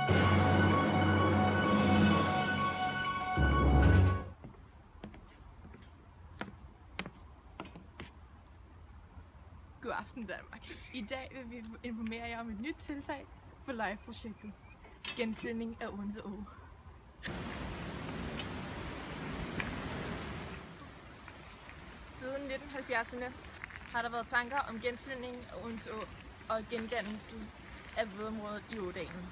God aften Danmark. I dag vil vi informere jer om et nyt tiltag for LIFE-projektet. Genslyngning af Odense Å. Siden 1970'erne har der været tanker om genslyngning af Odense Å og gendannelsen af vådområdet i Ådalen.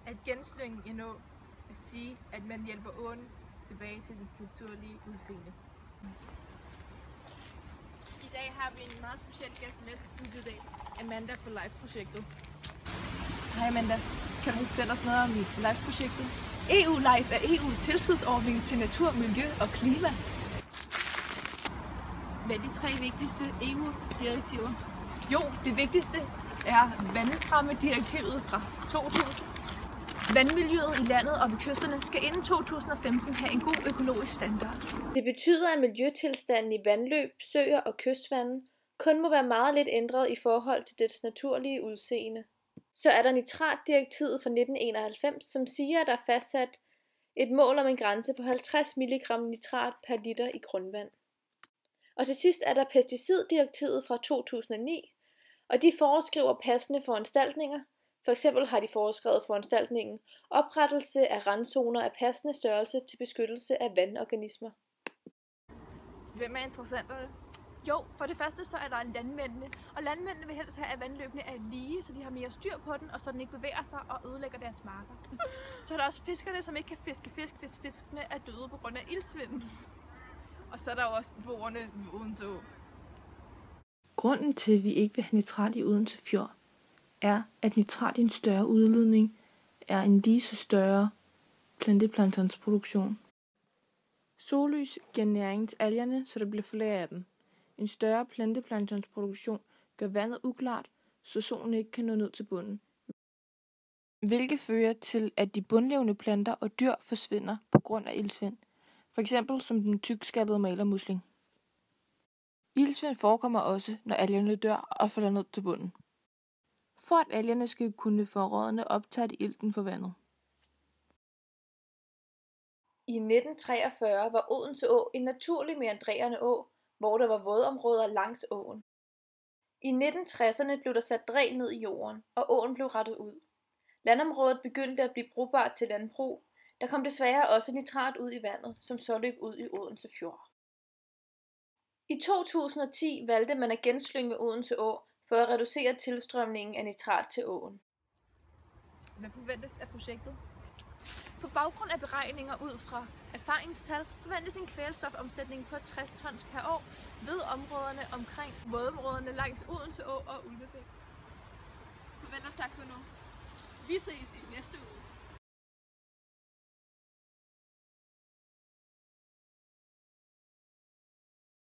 At genslynge en å vil sige, at man hjælper åen tilbage til dets naturlige udseende. I dag har vi en meget speciel gæst med i studiet i dag, Amanda fra LIFE-projektet. Hej Amanda, kan du fortælle os noget om LIFE-projektet? EU LIFE er EU's tilskudsordning til natur, miljø og klima. Hvad er de 3 vigtigste EU-direktiver? Jo, det vigtigste er vandrammedirektivet fra 2000. Vandmiljøet i landet og ved kysterne skal inden 2015 have en god økologisk standard. Det betyder, at miljøtilstanden i vandløb, søer og kystvande kun må være meget lidt ændret i forhold til dets naturlige udseende. Så er der nitratdirektivet fra 1991, som siger, at der er fastsat et mål om en grænse på 50 mg nitrat per liter i grundvand. Og til sidst er der pesticiddirektivet fra 2009, og de foreskriver passende foranstaltninger. For eksempel har de foreskrevet foranstaltningen oprettelse af randzoner af passende størrelse til beskyttelse af vandorganismer. Hvem er interessenterne? Jo, for det første så er der landmændene, og landmændene vil helst have, at vandløbene er lige, så de har mere styr på den, og så den ikke bevæger sig og ødelægger deres marker. Så er der også fiskerne, som ikke kan fiske fisk, hvis fiskene er døde på grund af iltsvind. Og så er der også beboerne ved Odense Å. Grunden til, at vi ikke vil have nitrat i Odense Fjord, er, at nitrat i en større udledning er en lige så større planteplanktons-produktion. Sollys giver næring til algerne, så der bliver flere af dem. En større planteplanktons-produktion gør vandet uklart, så solen ikke kan nå ned til bunden. Hvilket fører til, at de bundlevende planter og dyr forsvinder på grund af iltsvind. For eksempel som den tykskallede malermusling. Iltsvind forekommer også, når algerne dør og falder ned til bunden. For at algerne skal kunne forrådne optager de ilten for vandet. I 1943 var Odense Å en naturlig meandrerende å, hvor der var vådområder langs åen. I 1960'erne blev der sat dræn ned i jorden, og åen blev rettet ud. Landområdet begyndte at blive brugbart til landbrug. Der kom desværre også nitrat ud i vandet, som så løb ud i Odense Fjord. I 2010 valgte man at genslynge Odense Å for at reducere tilstrømningen af nitrat til åen. Hvad forventes af projektet? På baggrund af beregninger ud fra erfaringstal forventes en kvælstofomsætning på 60 tons per år ved områderne omkring vådområderne langs Odense Å og Ulvebæk. Farvel og tak for nu. Vi ses i næste uge.